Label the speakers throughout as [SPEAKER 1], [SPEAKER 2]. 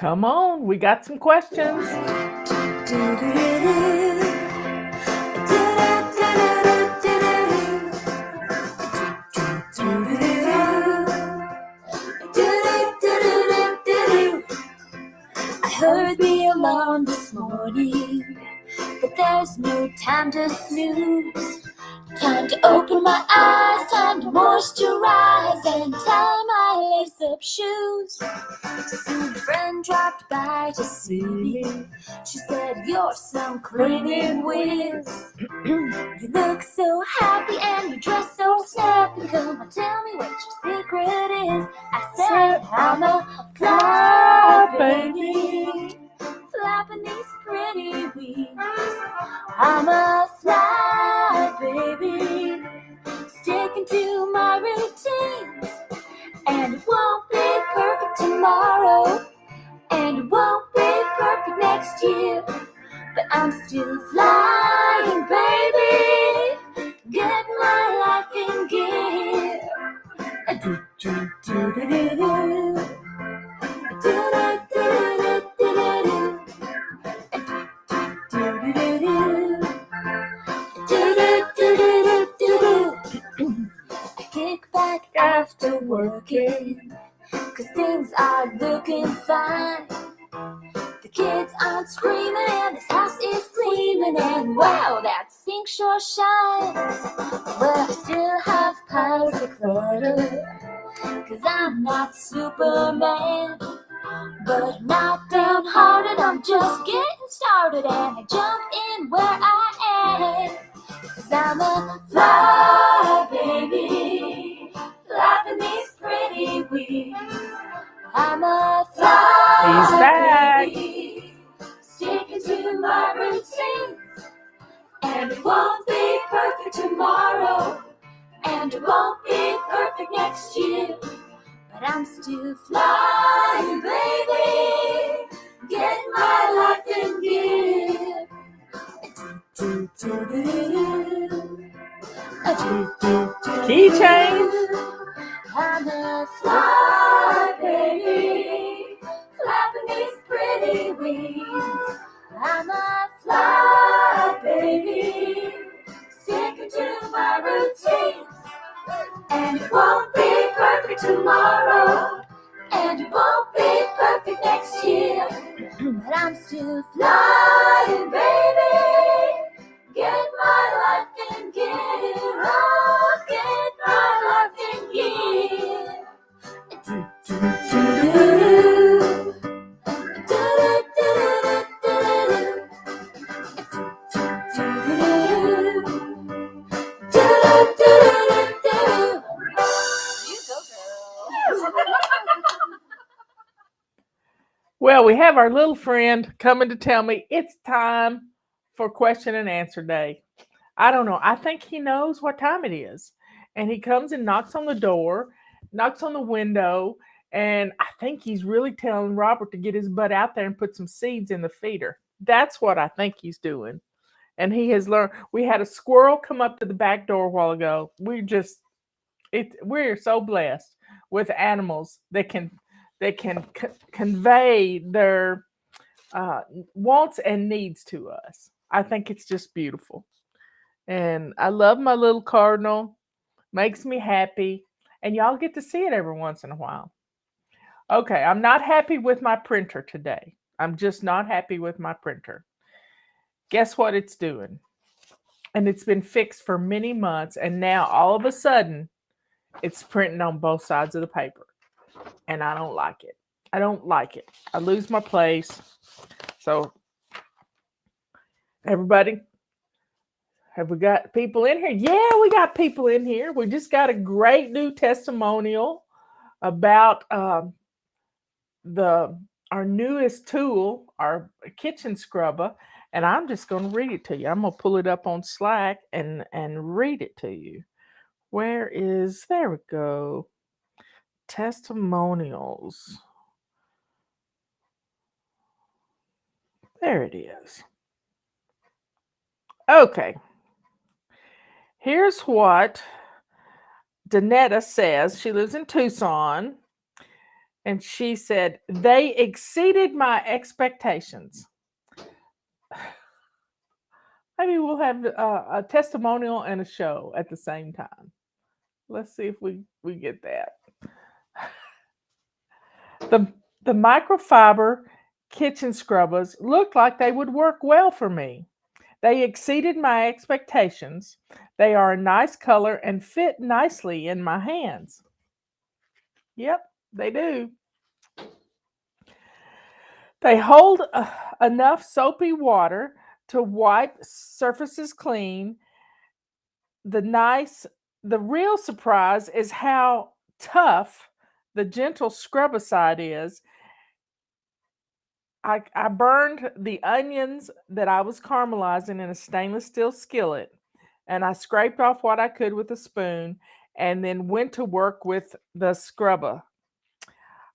[SPEAKER 1] Come on, we got some questions.
[SPEAKER 2] I heard the alarm this morning, but there's no time to snooze. Time to open my eyes, time to moisturize and tie my lace-up shoes. Soon a friend dropped by to see me. She said, "You're some cleaning whiz. You look so happy and you dress so snappy. Come on, tell me what your secret is." I said, "I'm a fly baby, flapping these pretty wings. I'm a fly baby, sticking to my routines. And it won't be perfect tomorrow, and it won't be perfect next year, but I'm still flying, baby, get my life in gear." I kick back after working, 'cause things are looking fine. The kids aren't screaming and this house is gleaming, and wow, that sink sure shines. But I still have piles of clutter, 'cause I'm not Superman. But not downhearted, I'm just getting started, and I jump in where I am. 'Cause I'm a fly baby, flapping these pretty wings. I'm a fly baby, sticking to my routines. And it won't be perfect tomorrow, and it won't be perfect next year, but I'm still flying, baby, getting my life in gear.
[SPEAKER 1] Keychain.
[SPEAKER 2] I'm a fly baby, flapping these pretty wings. I'm a fly baby, sticking to my routines. And it won't be perfect tomorrow, and it won't be perfect next year, but I'm still flying, baby, get my life in gear. Oh, get my life in gear.
[SPEAKER 1] Well, we have our little friend coming to tell me it's time for question and answer day. I don't know. I think he knows what time it is. And he comes and knocks on the door, knocks on the window, and I think he's really telling Robert to get his butt out there and put some seeds in the feeder. That's what I think he's doing. And he has learned. We had a squirrel come up to the back door a while ago. We're so blessed with animals that can convey their wants and needs to us. I think it's just beautiful. And I love my little cardinal. Makes me happy. And y'all get to see it every once in a while. Okay, I'm not happy with my printer today. I'm just not happy with my printer. Guess what it's doing? And it's been fixed for many months, and now all of a sudden it's printing on both sides of the paper. And I don't like it. I don't like it. I lose my place. So, everybody, have we got people in here? Yeah, we got people in here. We just got a great new testimonial about our newest tool, our kitchen scrubber, and I'm just going to read it to you. I'm going to pull it up on Slack and read it to you. There we go. Testimonials. There it is. Okay. Here's what Danetta says. She lives in Tucson. And she said, they exceeded my expectations. Maybe we'll have a testimonial and a show at the same time. Let's see if we get that. The microfiber kitchen scrubbers looked like they would work well for me. They exceeded my expectations. They are a nice color and fit nicely in my hands. Yep, they do. They hold enough soapy water to wipe surfaces clean. The real surprise is how tough the gentle scrubicide is. I burned the onions that I was caramelizing in a stainless steel skillet, and I scraped off what I could with a spoon and then went to work with the scrubber.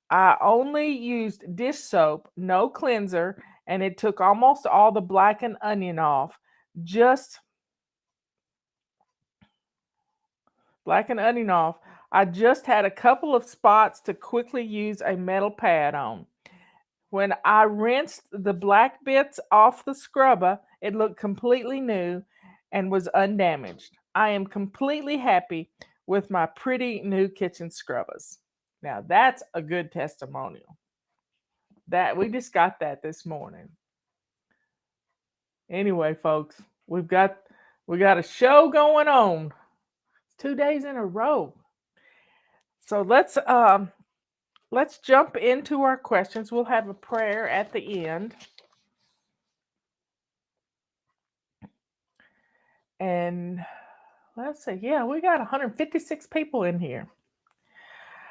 [SPEAKER 1] I only used dish soap, no cleanser, and it took almost all the blackened onion off. Just blackened onion off. I just had a couple of spots to quickly use a metal pad on. When I rinsed the black bits off the scrubber, it looked completely new and was undamaged. I am completely happy with my pretty new kitchen scrubbers. Now that's a good testimonial. That we just got that this morning. Anyway, folks, we got a show going on. 2 days in a row. So let's jump into our questions. We'll have a prayer at the end. And let's see. Yeah, we got 156 people in here.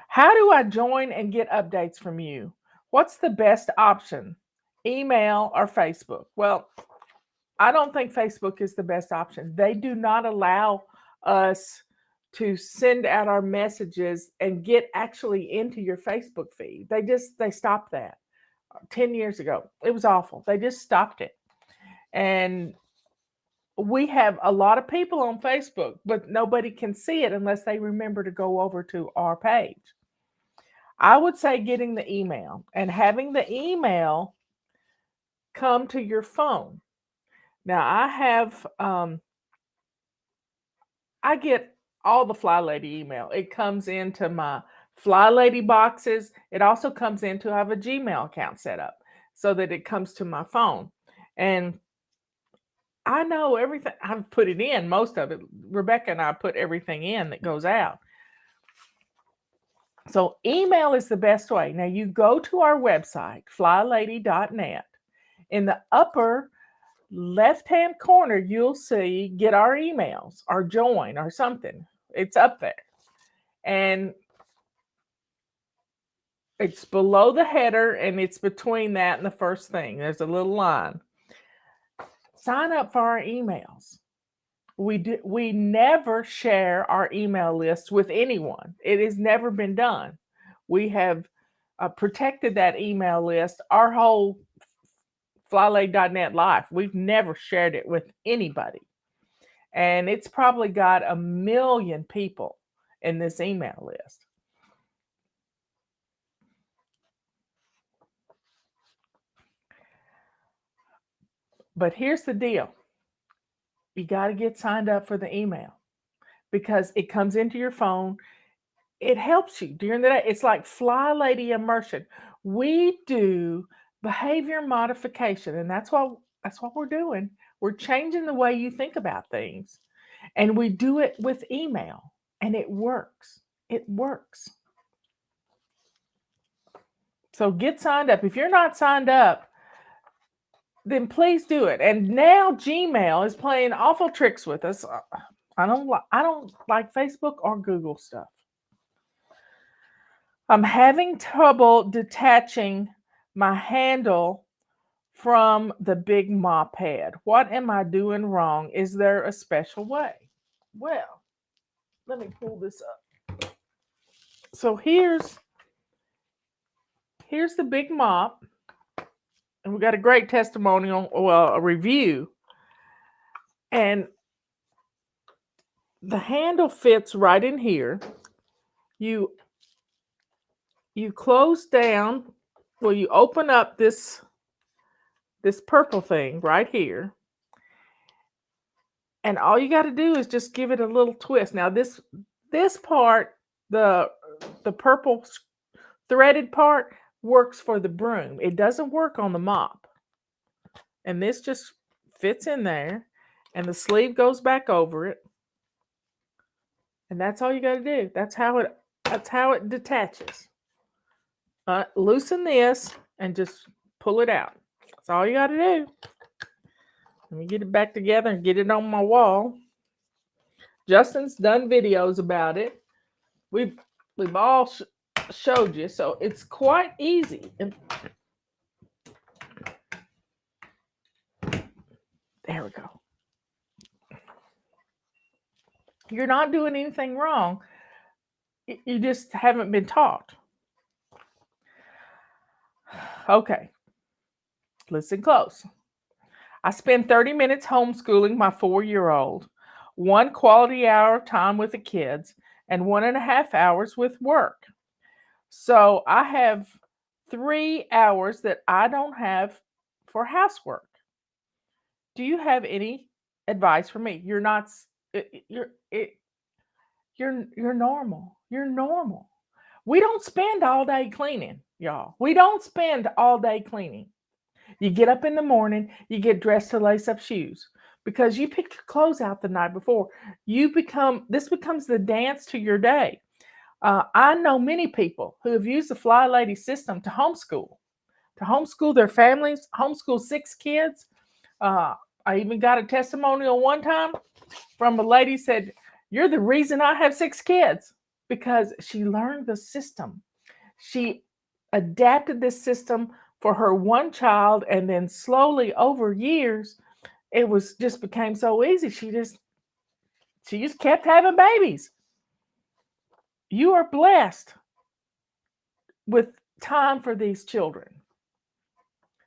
[SPEAKER 1] How do I join and get updates from you? What's the best option? Email or Facebook? Well, I don't think Facebook is the best option. They do not allow us to send out our messages and get actually into your Facebook feed. They stopped that 10 years ago. It was awful. They just stopped it. And we have a lot of people on Facebook, but nobody can see it unless they remember to go over to our page. I would say getting the email and having the email come to your phone. Now I get all the Fly Lady email. It comes into my Fly Lady boxes. It also comes into, I have a Gmail account set up so that it comes to my phone. And I know everything. I've put it in, most of it. Rebecca and I put everything in that goes out. So email is the best way. Now you go to our website, flylady.net. In the upper left-hand corner, you'll see get our emails or join or something. It's up there. And it's below the header and it's between that and the first thing. There's a little line. Sign up for our emails. We never share our email list with anyone. It has never been done. We have protected that email list our whole flylady.net life. We've never shared it with anybody. And it's probably got 1 million people in this email list. But here's the deal. You got to get signed up for the email because it comes into your phone. It helps you during the day. It's like Fly Lady immersion. We do behavior modification, and that's what we're doing. We're changing the way you think about things, and we do it with email, and it works. It works. So get signed up. If you're not signed up, then please do it. And now Gmail is playing awful tricks with us. I don't like Facebook or Google stuff. I'm having trouble detaching my handle from the big mop head. What am I doing wrong? Is there a special way? Well, let me pull this up. So here's the big mop. And we got a great testimonial, well, a review. And the handle fits right in here. You you close down, well, you open up this purple thing right here, and all you got to do is just give it a little twist. Now this part, the purple threaded part, works for the broom. It doesn't work on the mop. And this just fits in there, and the sleeve goes back over it. And that's all you got to do. That's how it detaches. Loosen this and just pull it out. That's all you got to do. Let me get it back together and get it on my wall. Justin's done videos about it. We've all showed you, so it's quite easy. And there we go. You're not doing anything wrong. You just haven't been taught. Okay. Listen close. I spend 30 minutes homeschooling my 4-year-old, 1 quality hour of time with the kids, and 1.5 hours with work. So I have 3 hours that I don't have for housework. Do you have any advice for me? You're not. You're normal. You're normal. We don't spend all day cleaning, y'all. We don't spend all day cleaning. You get up in the morning, you get dressed to lace up shoes because you picked your clothes out the night before. This becomes the dance to your day. I know many people who have used the Fly Lady system to homeschool their families, homeschool 6 kids. I even got a testimonial one time from a lady who said, "You're the reason I have 6 kids," because she learned the system. She adapted this system for her one child, and then slowly over years, it just became so easy. She just kept having babies. You are blessed with time for these children,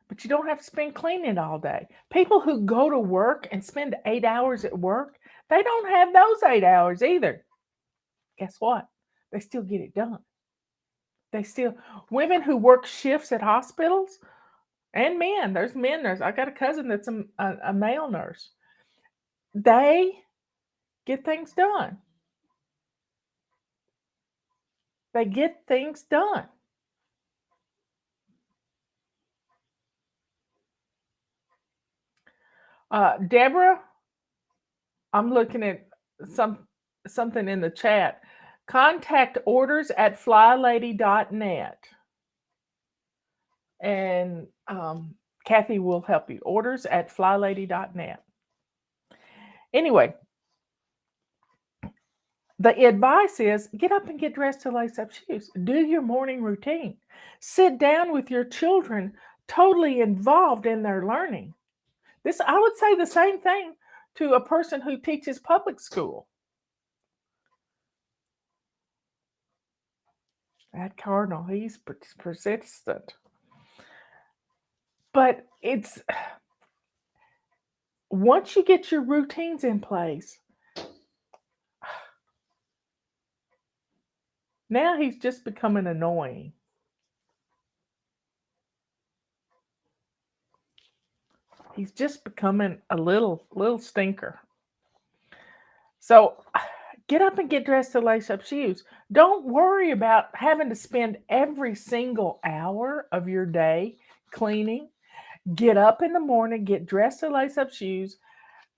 [SPEAKER 1] but you don't have to spend cleaning all day. People who go to work and spend 8 hours at work, they don't have those 8 hours either. Guess what? They still get it done. Women who work shifts at hospitals, and men, there's men nurses. I got a cousin that's a male nurse. They get things done. They get things done. Deborah, I'm looking at something in the chat. Contact orders@flylady.net. And Kathy will help you. Orders@flylady.net. Anyway, the advice is get up and get dressed to lace up shoes. Do your morning routine. Sit down with your children totally involved in their learning. I would say the same thing to a person who teaches public school. That Cardinal, he's persistent. But it's once you get your routines in place, now he's just becoming annoying. He's just becoming a little stinker. So get up and get dressed to lace up shoes. Don't worry about having to spend every single hour of your day cleaning. Get up in the morning, get dressed to lace up shoes,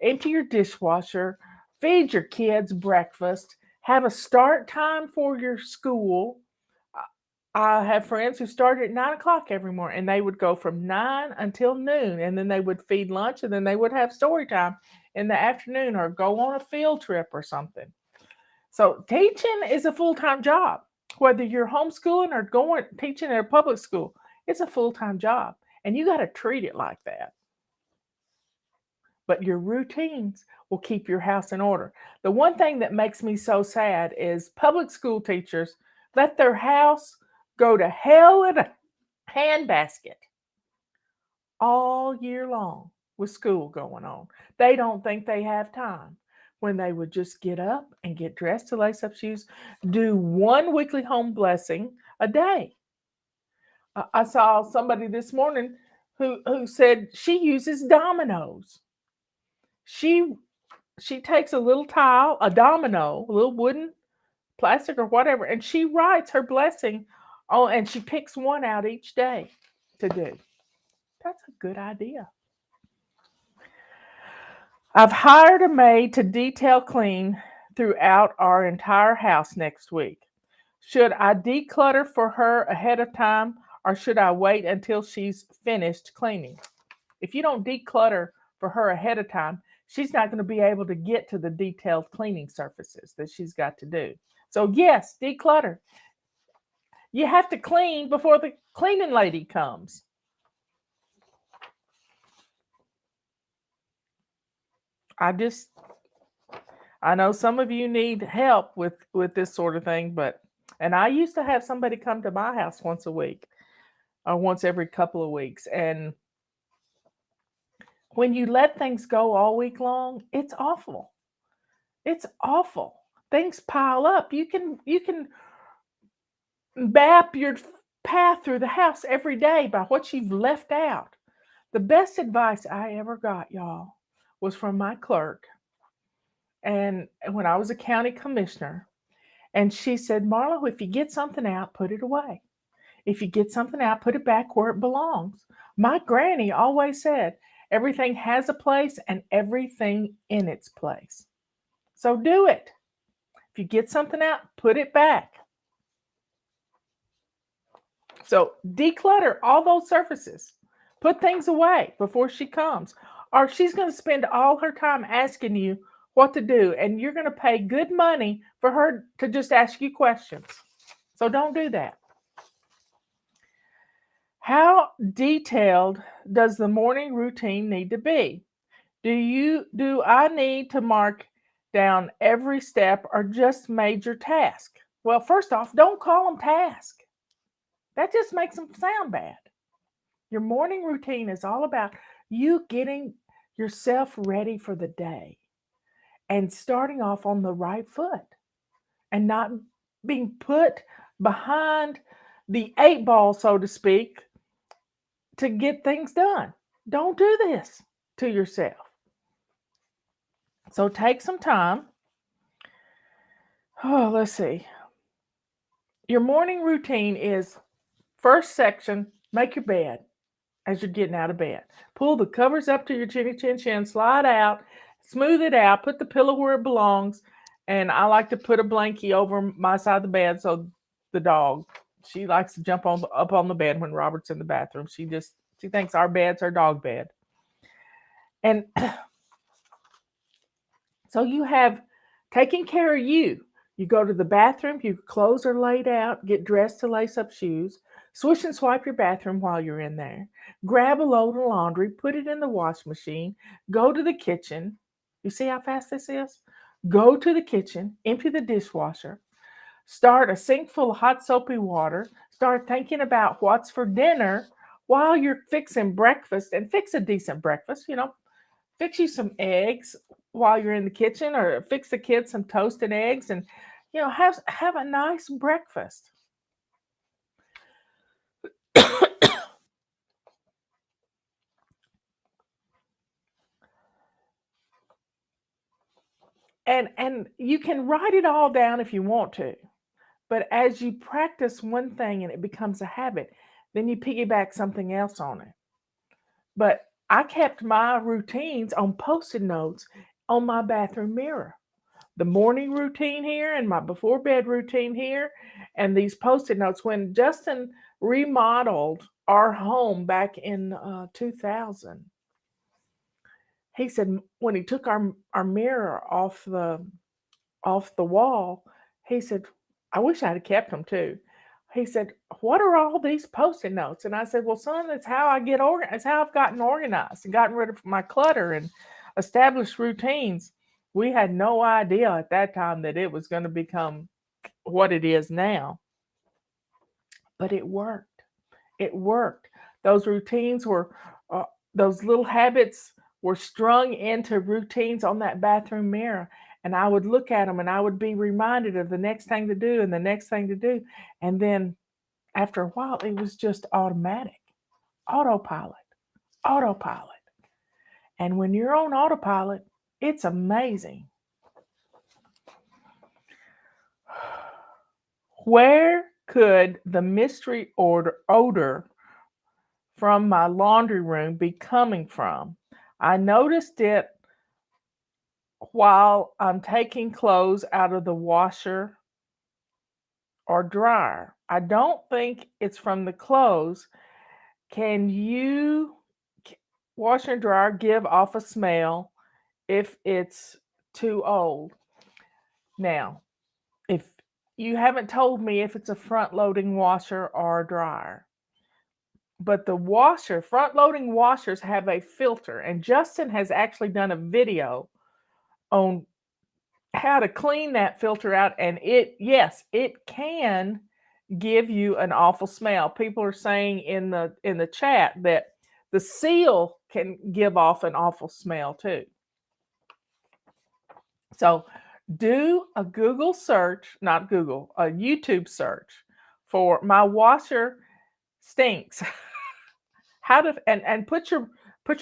[SPEAKER 1] empty your dishwasher, feed your kids breakfast, have a start time for your school. I have friends who started at 9 o'clock every morning, and they would go from 9 until noon, and then they would feed lunch, and then they would have story time in the afternoon or go on a field trip or something. So teaching is a full-time job. Whether you're homeschooling or teaching at a public school, it's a full-time job, and you got to treat it like that. But your routines will keep your house in order. The one thing that makes me so sad is public school teachers let their house go to hell in a handbasket all year long with school going on. They don't think they have time when they would just get up and get dressed to lace up shoes, do one weekly home blessing a day. I saw somebody this morning who said she uses dominoes. She she takes a little tile, a domino, a little wooden, plastic or whatever, and she writes her blessing on, and she picks one out each day to do. That's a good idea. I've hired a maid to detail clean throughout our entire house next week. Should I declutter for her ahead of time or should I wait until she's finished cleaning? If you don't declutter for her ahead of time, she's not going to be able to get to the detailed cleaning surfaces that she's got to do. So, yes, declutter. You have to clean before the cleaning lady comes. I know some of you need help with this sort of thing, and I used to have somebody come to my house once a week or once every couple of weeks, and when you let things go all week long, it's awful. It's awful. Things pile up. You can map your path through the house every day by what you've left out. The best advice I ever got, y'all, was from my clerk. And when I was a county commissioner, and she said, Marlo, if you get something out, put it away. If you get something out, put it back where it belongs. My granny always said, everything has a place and everything in its place. So do it. If you get something out, put it back. So declutter all those surfaces. Put things away before she comes. Or she's going to spend all her time asking you what to do, and you're going to pay good money for her to just ask you questions. So don't do that. How detailed does the morning routine need to be? Do I need to mark down every step or just major task? Well, first off, don't call them tasks. That just makes them sound bad. Your morning routine is all about you getting yourself ready for the day and starting off on the right foot and not being put behind the 8 ball, so to speak, to get things done. Don't do this to yourself. So take some time. Oh, let's see. Your morning routine is first section, make your bed as you're getting out of bed. Pull the covers up to your chinny chin chin, slide out, smooth it out, put the pillow where it belongs. And I like to put a blankie over my side of the bed so the dog, she likes to jump up on the bed when Robert's in the bathroom. She thinks our bed's our dog bed. And so you have taking care of you. You go to the bathroom, your clothes are laid out, get dressed to lace up shoes, swish and swipe your bathroom while you're in there, grab a load of laundry, put it in the wash machine, go to the kitchen. You see how fast this is? Go to the kitchen, empty the dishwasher, start a sink full of hot soapy water, start thinking about what's for dinner while you're fixing breakfast, and fix a decent breakfast, fix you some eggs while you're in the kitchen, or fix the kids some toast and eggs, and have a nice breakfast. and you can write it all down if you want to, but as you practice one thing and it becomes a habit, then you piggyback something else on it. But I kept my routines on post-it notes on my bathroom mirror. The morning routine here and my before bed routine here, and these post-it notes. When Justin remodeled our home back in 2000, he said when he took our mirror off the wall, he said, I wish I'd have kept them too. He said, what are all these post-it notes? And I said, well, son, that's how I get organized. It's how I've gotten organized and gotten rid of my clutter and established routines. We had no idea at that time that it was going to become what it is now. But it worked. It worked. Those routines were, those little habits were strung into routines on that bathroom mirror. And I would look at them and I would be reminded of the next thing to do and the next thing to do. And then After a while, it was just automatic, autopilot, autopilot. And when you're on autopilot, it's amazing. Where could the mystery odor from my laundry room be coming from? I noticed it while I'm taking clothes out of the washer or dryer. I don't think it's from the clothes. Can you, washer and dryer, give off a smell if it's too old? Now, if you haven't told me if it's a front loading washer or a dryer, but the front loading washers have a filter, and Justin has actually done a video on how to clean that filter out, and yes, it can give you an awful smell. People are saying in the chat that the seal can give off an awful smell too. So do a Google search, not Google, a YouTube search for "my washer stinks." How to and put your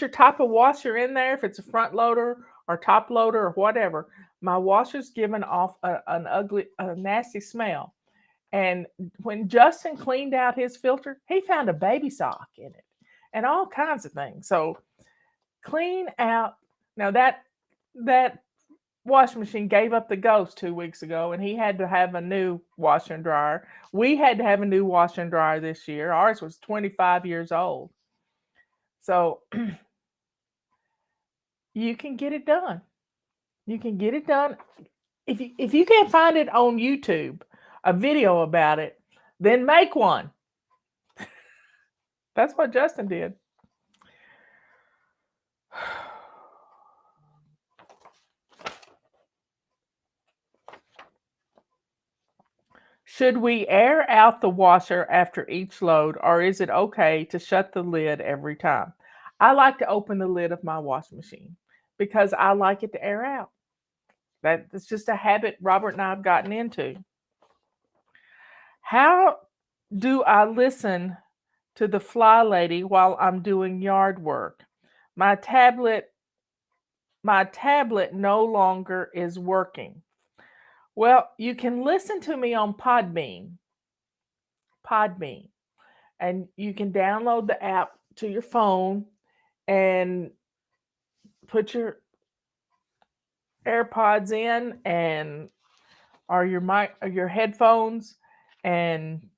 [SPEAKER 1] type of washer in there, if it's a front loader or top loader or whatever. My washer's giving off a nasty smell. And when Justin cleaned out his filter, he found a baby sock in it and all kinds of things. So clean out. Now that washing machine gave up the ghost 2 weeks ago, and he had to have a new washer and dryer. We had to have a new washer and dryer this year. Ours was 25 years old. So you can get it done. You can get it done. If you can't find it on YouTube, a video about it, then make one. That's what Justin did. Should we air out the washer after each load, or is it okay to shut the lid every time? I like to open the lid of my washing machine because I like it to air out. That's just a habit Robert and I have gotten into. How do I listen to the Fly Lady while I'm doing yard work? My tablet no longer is working. Well, you can listen to me on Podbean, and you can download the app to your phone and put your AirPods in and or your headphones and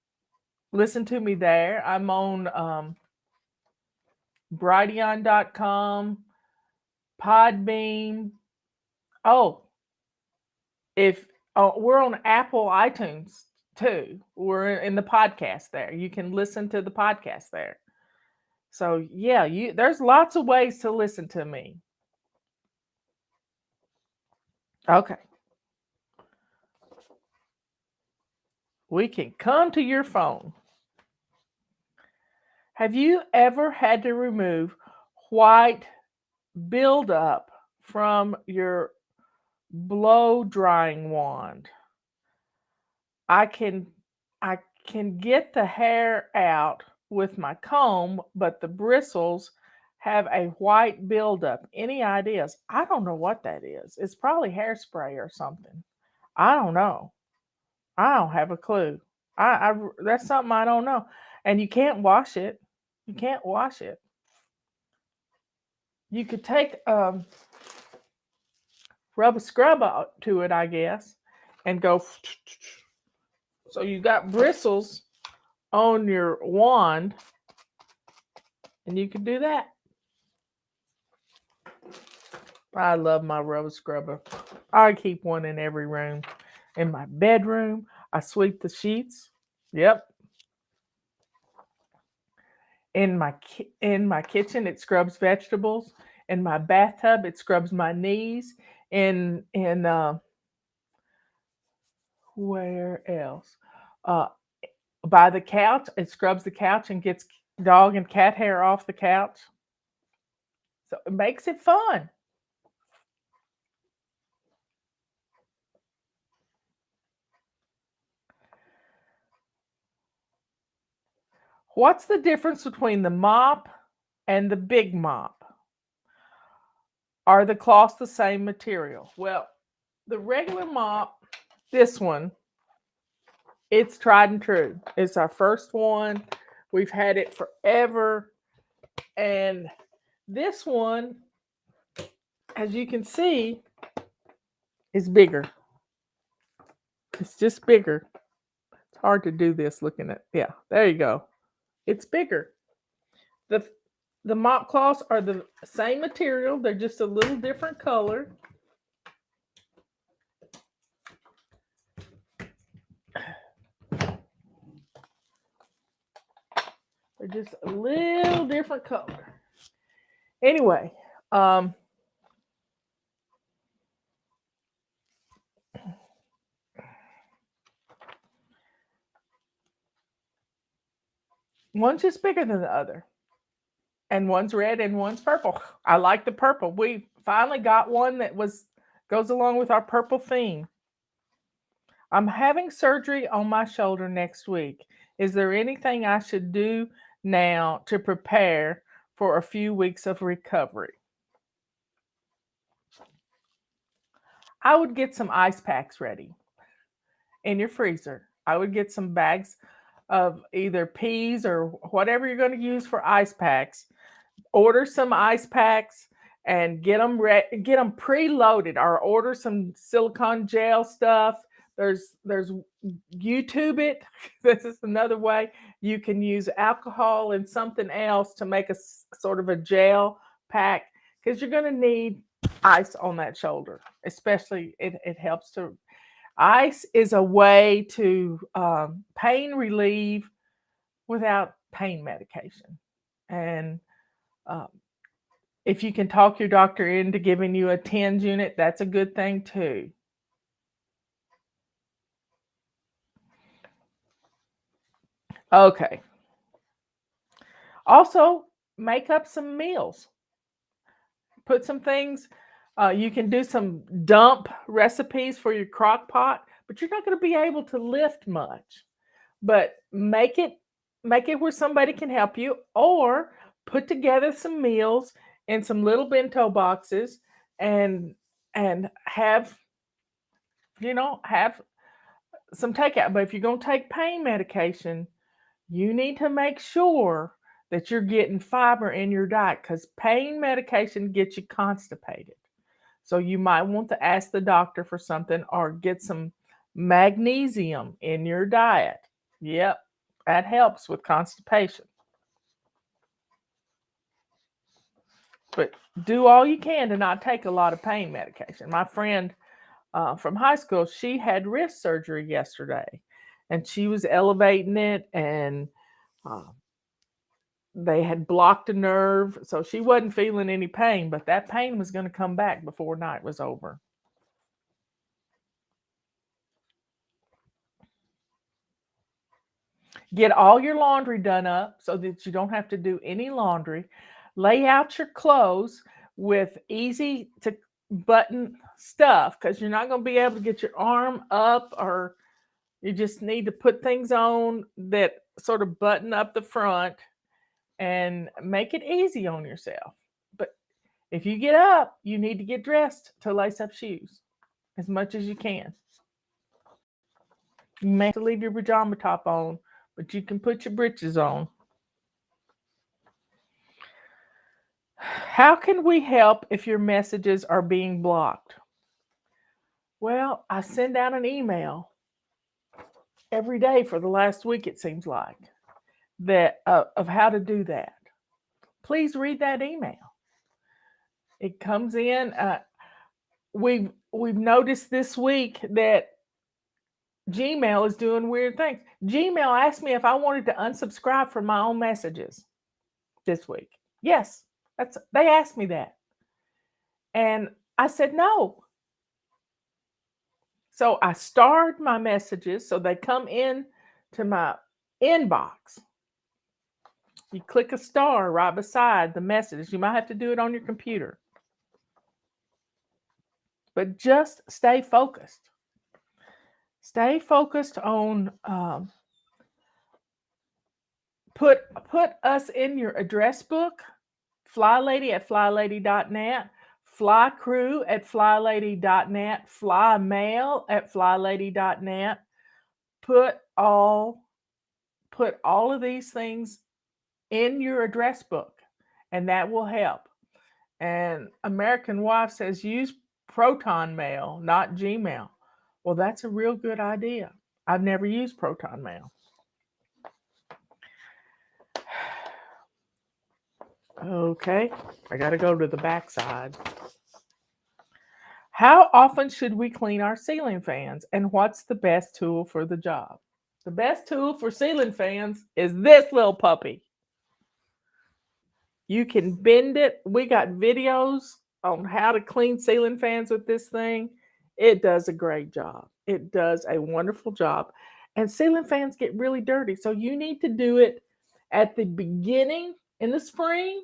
[SPEAKER 1] listen to me there. I'm on Brighteon.com, Podbean. Oh, we're on Apple iTunes too. We're in the podcast there. You can listen to the podcast there. So yeah, there's lots of ways to listen to me. Okay. We can come to your phone. Have you ever had to remove white buildup from your blow drying wand? I can get the hair out with my comb, but the bristles have a white buildup. Any ideas? I don't know what that is. It's probably hairspray or something. I don't know. I don't have a clue. That's something I don't know. And you can't wash it. You can't wash it. You could take rub a scrub out to it, I guess, and go. So you got bristles on your wand, and you can do that. I love my rubber scrubber. I keep one in every room. In my bedroom, I sweep the sheets. Yep. In my kitchen, it scrubs vegetables. In my bathtub, it scrubs my knees. Where else? By the couch, it scrubs the couch and gets dog and cat hair off the couch. So it makes it fun. What's the difference between the mop and the big mop? Are the cloths the same material? Well, the regular mop, this one, it's tried and true. It's our first one. We've had it forever. And this one, as you can see, is bigger. It's just bigger. It's hard to do this looking at, yeah, there you go. It's bigger. The mop cloths are the same material. They're just a little different color. They're just a little different color. Anyway, one's just bigger than the other. And one's red and one's purple. I like the purple. We finally got one that goes along with our purple theme. I'm having surgery on my shoulder next week. Is there anything I should do now to prepare for a few weeks of recovery? I would get some ice packs ready in your freezer. I would get some bags of either peas or whatever you're going to use for ice packs. Order some ice packs and get them preloaded, or order some silicone gel stuff. There's YouTube it. This is another way. You can use alcohol and something else to make a sort of a gel pack, because you're going to need ice on that shoulder. Especially it helps to, ice is a way to pain relieve without pain medication. And if you can talk your doctor into giving you a TENS unit, that's a good thing too. Okay. Also, make up some meals. Put some things, you can do some dump recipes for your crock pot, but you're not going to be able to lift much. But make it where somebody can help you, or put together some meals in some little bento boxes and have some takeout. But if you're going to take pain medication, you need to make sure that you're getting fiber in your diet, because pain medication gets you constipated. So you might want to ask the doctor for something, or get some magnesium in your diet. Yep, that helps with constipation. But do all you can to not take a lot of pain medication. My friend from high school, she had wrist surgery yesterday, and she was elevating it, and they had blocked a nerve, so she wasn't feeling any pain, but that pain was going to come back before night was over. Get all your laundry done up so that you don't have to do any laundry. Lay out your clothes with easy to button stuff, because you're not going to be able to get your arm up, or you just need to put things on that sort of button up the front and make it easy on yourself. But if you get up, you need to get dressed to lace up shoes as much as you can. You may have to leave your pajama top on, but you can put your britches on. How can we help if your messages are being blocked? Well, I send out an email every day for the last week, it seems like, that of how to do that. Please read that email. It comes in. We've noticed this week that Gmail is doing weird things. Gmail asked me if I wanted to unsubscribe from my own messages this week. Yes, they asked me that. And I said no. So I starred my messages so they come in to my inbox. You click a star right beside the message. You might have to do it on your computer. But just stay focused. Stay focused on Put us in your address book. FlyLady@FlyLady.net, FlyCrew@FlyLady.net, FlyMail@FlyLady.net. Put all of these things in your address book, and that will help. And American Wife says use Proton Mail, not Gmail. Well, that's a real good idea. I've never used Proton Mail. Okay, I got to go to the back side. How often should we clean our ceiling fans, and what's the best tool for the job? The best tool for ceiling fans is this little puppy. You can bend it. We got videos on how to clean ceiling fans with this thing. It does a great job. It does a wonderful job. And ceiling fans get really dirty, so you need to do it at the beginning in the spring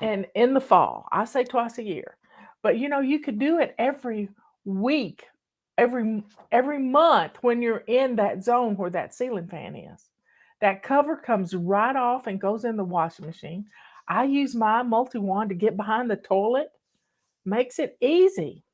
[SPEAKER 1] and in the fall. I say twice a year. But you could do it every week, every month when you're in that zone where that ceiling fan is. That cover comes right off and goes in the washing machine. I use my multi-wand to get behind the toilet. Makes it easy.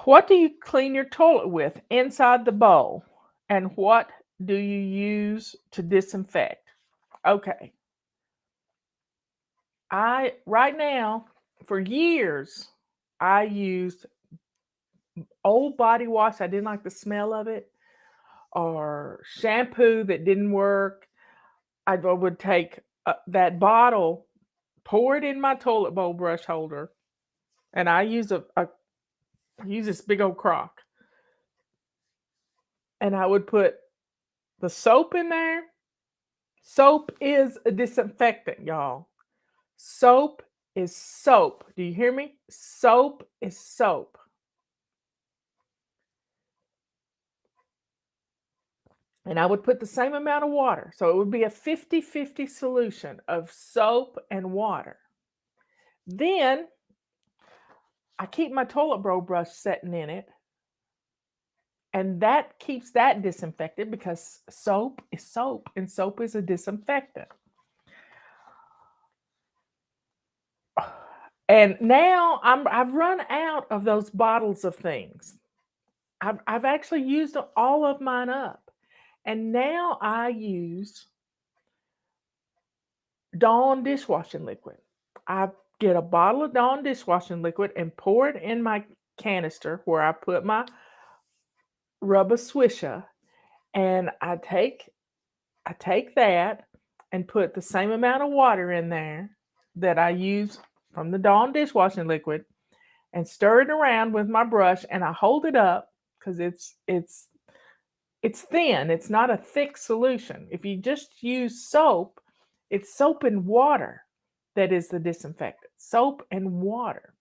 [SPEAKER 1] What do you clean your toilet with inside the bowl? And what do you use to disinfect? Okay. Right now, for years, I used old body wash. I didn't like the smell of it, or shampoo that didn't work. I would take that bottle, pour it in my toilet bowl brush holder, and I use use this big old crock, and I would put the soap in there. Soap is a disinfectant, y'all. Soap is soap. Do you hear me? Soap is soap. And I would put the same amount of water. So it would be a 50-50 solution of soap and water. Then I keep my toilet bowl brush setting in it. And that keeps that disinfected because soap is soap and soap is a disinfectant. And now I've run out of those bottles of things. I've actually used all of mine up. And now I use Dawn dishwashing liquid. I get a bottle of Dawn dishwashing liquid and pour it in my canister where I put my rubber swisher, and I take that and put the same amount of water in there that I use from the Dawn dishwashing liquid and stir it around with my brush, and I hold it up because it's thin. It's not a thick solution. If you just use soap, it's soap and water that is the disinfectant. Soap and water.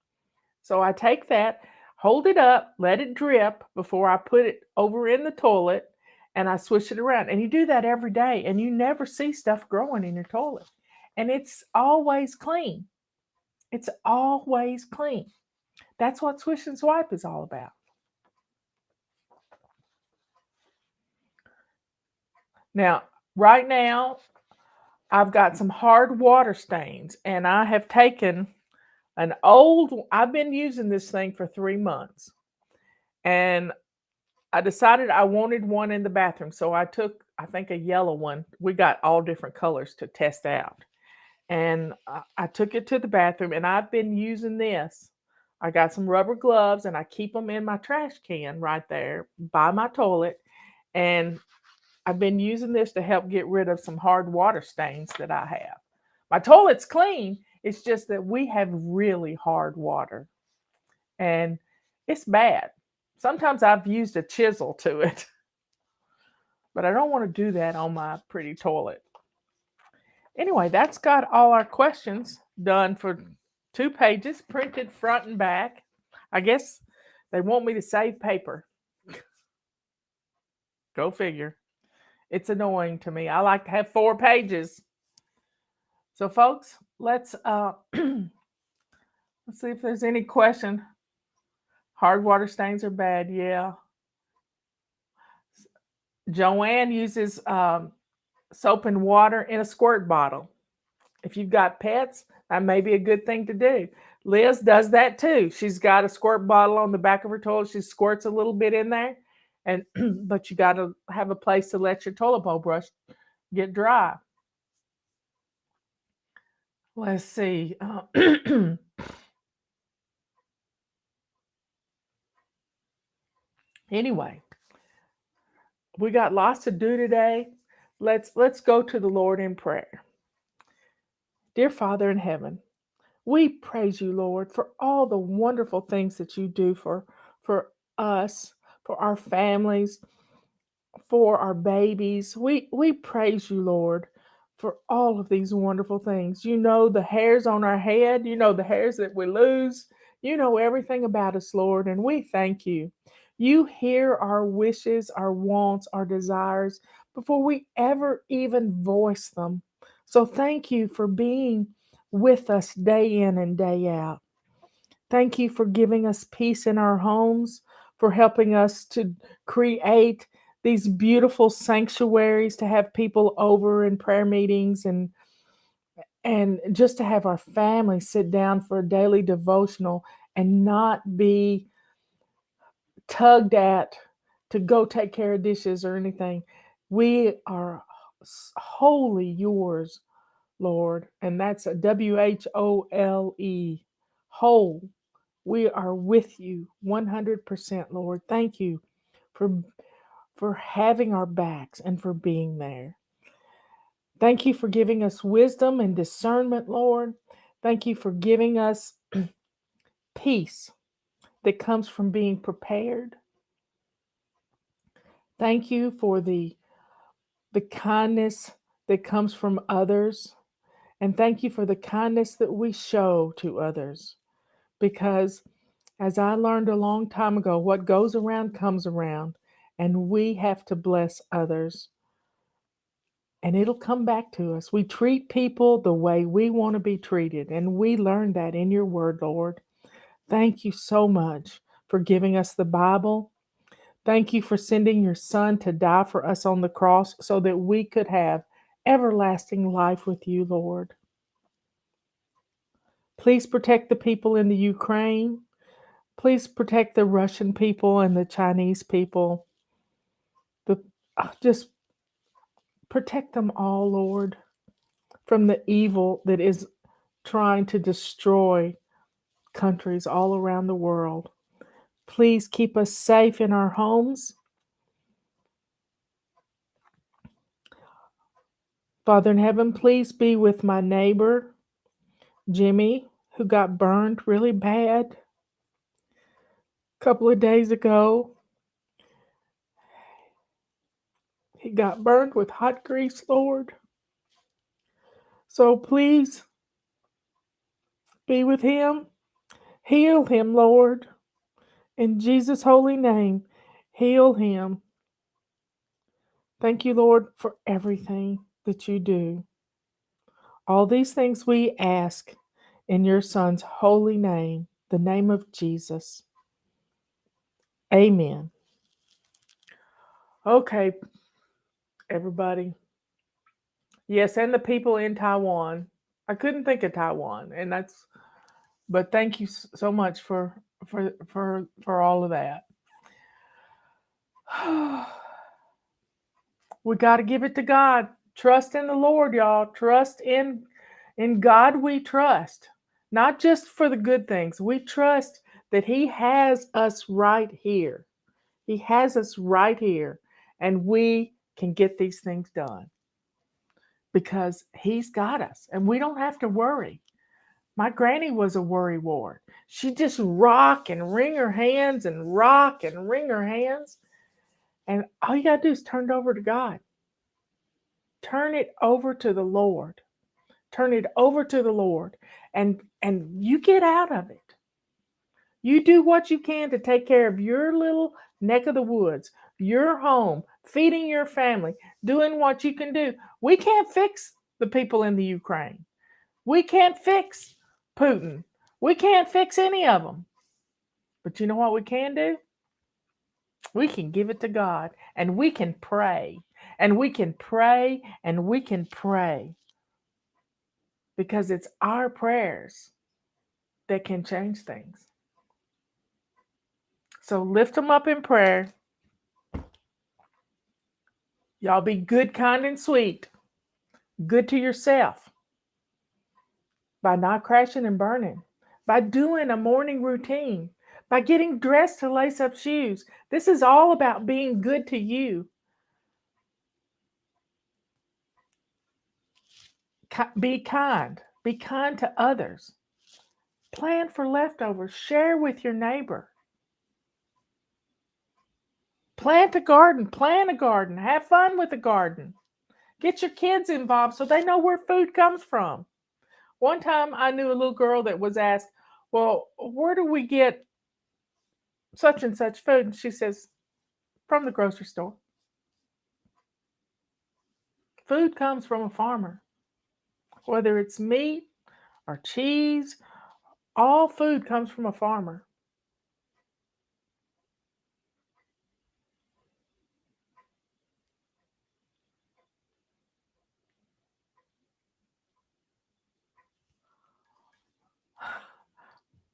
[SPEAKER 1] So I take that, hold it up, let it drip before I put it over in the toilet, and I swish it around. And you do that every day, and you never see stuff growing in your toilet. And it's always clean. It's always clean. That's what Swish and Swipe is all about. Now, right now, I've got some hard water stains, and I have taken I've been using this thing for 3 months, and I decided I wanted one in the bathroom. So I took, I think, a yellow one. We got all different colors to test out. And I took it to the bathroom, and I've been using this. I got some rubber gloves, and I keep them in my trash can right there by my toilet. And I've been using this to help get rid of some hard water stains that I have. My toilet's clean. It's just that we have really hard water, and it's bad. Sometimes I've used a chisel to it, but I don't want to do that on my pretty toilet. Anyway, that's got all our questions done for 2 pages, printed front and back. I guess they want me to save paper. Go figure. It's annoying to me. I like to have 4 pages. So, folks, let's let's see if there's any question. Hard water stains are bad. Yeah. Joanne uses soap and water in a squirt bottle. If you've got pets, that may be a good thing to do. Liz does that too. She's got a squirt bottle on the back of her toilet. She squirts a little bit in there, and but you got to have a place to let your toilet bowl brush get dry. Let's see. Anyway, we got lots to do today. Let's go to the Lord in prayer. Dear Father in heaven, we praise you, Lord, for all the wonderful things that you do for us, for our families, for our babies. We praise you, Lord, for all of these wonderful things. You know the hairs on our head, you know the hairs that we lose. You know everything about us, Lord, and we thank you. You hear our wishes, our wants, our desires before we ever even voice them. So thank you for being with us day in and day out. Thank you for giving us peace in our homes, for helping us to create these beautiful sanctuaries to have people over in prayer meetings and just to have our family sit down for a daily devotional and not be tugged at to go take care of dishes or anything. We are wholly yours, Lord, and that's a WHOLE, whole. We are with you 100%, Lord. Thank you for having our backs and for being there. Thank you for giving us wisdom and discernment, Lord. Thank you for giving us peace that comes from being prepared. Thank you for the kindness that comes from others. And thank you for the kindness that we show to others. Because as I learned a long time ago, what goes around comes around, and we have to bless others. And it'll come back to us. We treat people the way we want to be treated, and we learned that in your word, Lord. Thank you so much for giving us the Bible. Thank you for sending your son to die for us on the cross so that we could have everlasting life with you, Lord. Please protect the people in the Ukraine. Please protect the Russian people and the Chinese people. Just protect them all, Lord, from the evil that is trying to destroy countries all around the world. Please keep us safe in our homes. Father in heaven, please be with my neighbor, Jimmy, who got burned really bad a couple of days ago. He got burned with hot grease, Lord. So please be with him. Heal him, Lord. In Jesus' holy name, heal him. Thank you, Lord, for everything that you do. All these things we ask in your Son's holy name, the name of Jesus. Amen. Okay, everybody. Yes, and the people in Taiwan. I couldn't think of Taiwan, but thank you so much for all of that. We got to give it to God. Trust in the Lord, y'all. Trust in God we trust. Not just for the good things. We trust that he has us right here. He has us right here, and we can get these things done because he's got us, and we don't have to worry. My granny was a worry wart. She'd just rock and wring her hands and rock and wring her hands. And all you got to do is turn it over to God. Turn it over to the Lord. Turn it over to the Lord. And you get out of it. You do what you can to take care of your little neck of the woods, your home, feeding your family, doing what you can do. We can't fix the people in the Ukraine. We can't fix Putin. We can't fix any of them. But you know what we can do? We can give it to God and we can pray. And we can pray and we can pray. Because it's our prayers that can change things. So lift them up in prayer. Y'all be good, kind, and sweet. Good to yourself. By not crashing and burning. By doing a morning routine. By getting dressed to lace up shoes. This is all about being good to you. Be kind. Be kind to others. Plan for leftovers. Share with your neighbor. Plant a garden. Plant a garden. Have fun with the garden. Get your kids involved so they know where food comes from. One time I knew a little girl that was asked, well, where do we get such and such food? And she says, from the grocery store. Food comes from a farmer. Whether it's meat or cheese, all food comes from a farmer.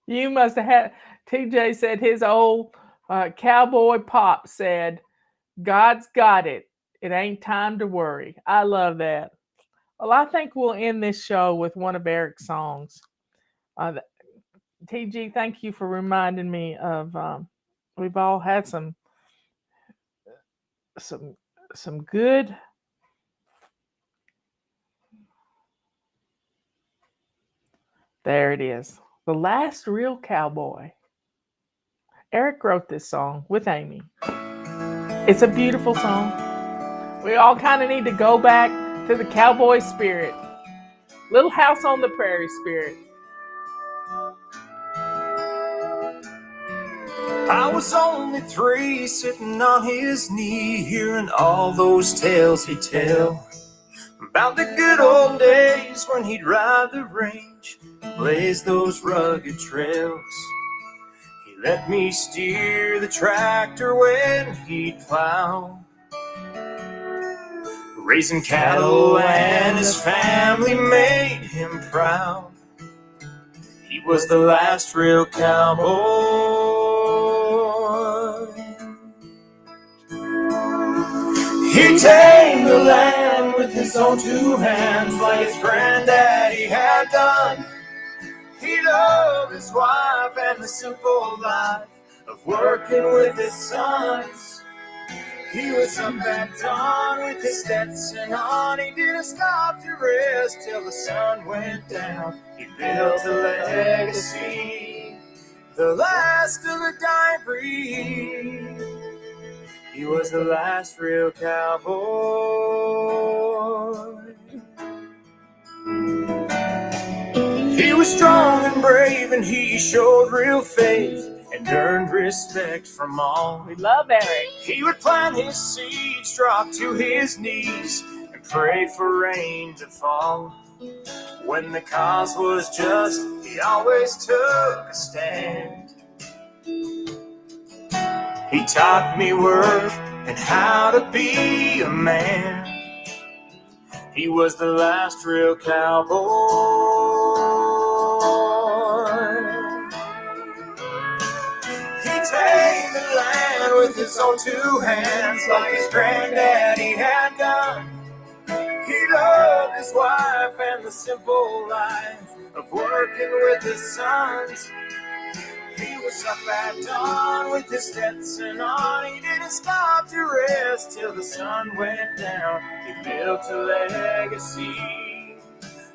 [SPEAKER 1] You must have had, TJ said his old cowboy pop said, God's got it. It ain't time to worry. I love that. Well, I think we'll end this show with one of Eric's songs. TG, thank you for reminding me of. We've all had some good. There it is. The Last Real Cowboy. Eric wrote this song with Amy. It's a beautiful song. We all kind of need to go back to the cowboy spirit. Little House on the Prairie spirit.
[SPEAKER 3] I was only 3, sitting on his knee, hearing all those tales he'd tell about the good old days when he'd ride the range, blaze those rugged trails. He let me steer the tractor when he'd plow, raising cattle and his family made him proud. He was the last real cowboy. He tamed the land with his own 2 hands, like his granddaddy had done. He loved his wife and the simple life of working with his sons. He was up at dawn with his Stetson on. He didn't stop to rest till the sun went down. He built a legacy, the last of the dying breed. He was the last real cowboy. He was strong and brave, and he showed real faith and earned respect from all.
[SPEAKER 1] We love Eric.
[SPEAKER 3] He would plant his seeds, drop to his knees, and pray for rain to fall. When the cause was just, he always took a stand. He taught me work and how to be a man. He was the last real cowboy. He tamed the land with his own 2 hands, like his granddaddy had done. He loved his wife and the simple life of working with his sons. He was up at dawn with his Stetson on. He didn't stop to rest till the sun went down. He built a legacy,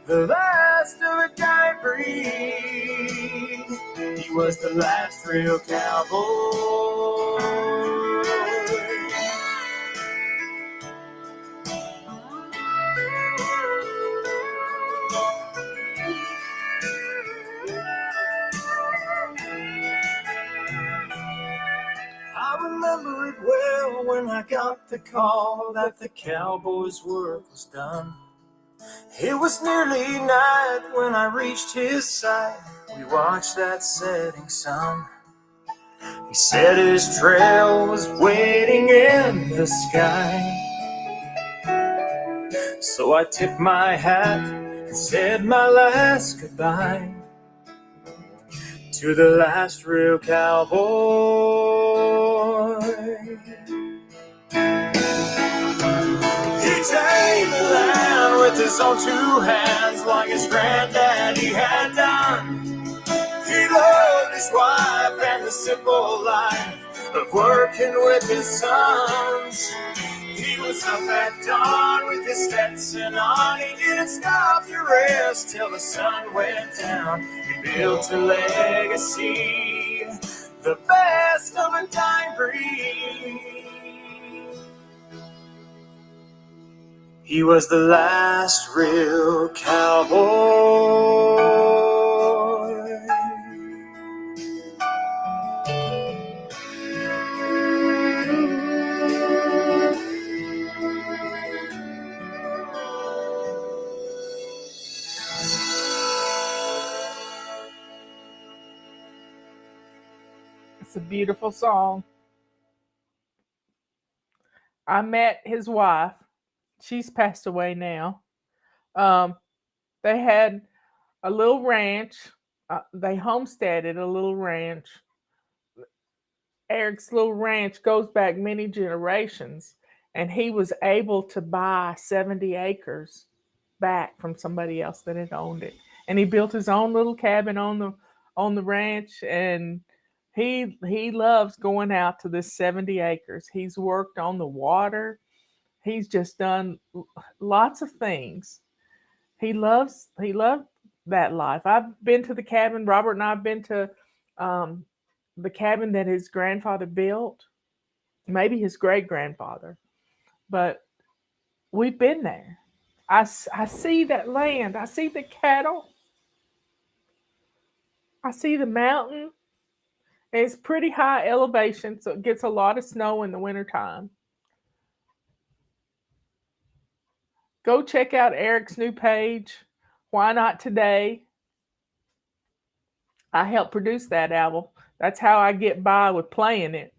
[SPEAKER 3] the last of a dying breed. He was the last real cowboy. I remember it well when I got the call that the cowboy's work was done. It was nearly night when I reached his side. We watched that setting sun. He said his trail was waiting in the sky. So I tipped my hat and said my last goodbye to the last real cowboy. He tamed the land with his own two hands like his granddaddy had done. He loved his wife and the simple life of working with his sons. He was up at dawn with his Stetson on. He didn't stop to rest till the sun went down. He built a legacy, the best of a dying breed. He was the last real cowboy.
[SPEAKER 1] It's a beautiful song. I met his wife. She's passed away now. They had a little ranch. They homesteaded a little ranch. Eric's little ranch goes back many generations, and he was able to buy 70 acres back from somebody else that had owned it. And he built his own little cabin on the ranch, and he loves going out to this 70 acres. He's worked on the water. He's just done lots of things. He loved that life. I've been to the cabin. Robert and I have been to the cabin that his grandfather built, maybe his great grandfather, but we've been there. I see that land. I see the cattle. I see the mountain. It's pretty high elevation, so it gets a lot of snow in the wintertime. Go check out Eric's new page, Why Not Today. I helped produce that album. That's how I get by with playing it,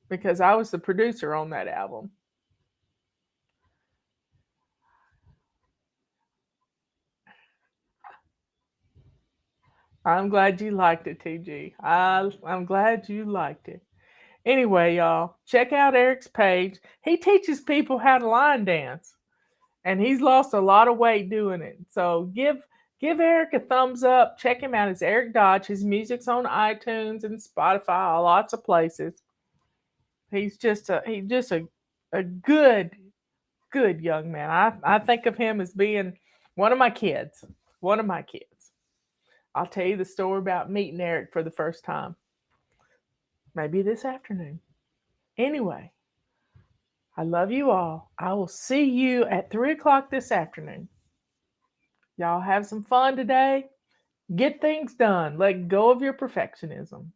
[SPEAKER 1] because I was the producer on that album. I'm glad you liked it, TG. I'm glad you liked it. Anyway, y'all, check out Eric's page. He teaches people how to line dance, and he's lost a lot of weight doing it. So give Eric a thumbs up. Check him out. It's Eric Dodge. His music's on iTunes and Spotify, lots of places. He's just a good young man. I think of him as being one of my kids. One of my kids. I'll tell you the story about meeting Eric for the first time. Maybe this afternoon. Anyway, I love you all. I will see you at 3 o'clock this afternoon. Y'all have some fun today. Get things done. Let go of your perfectionism.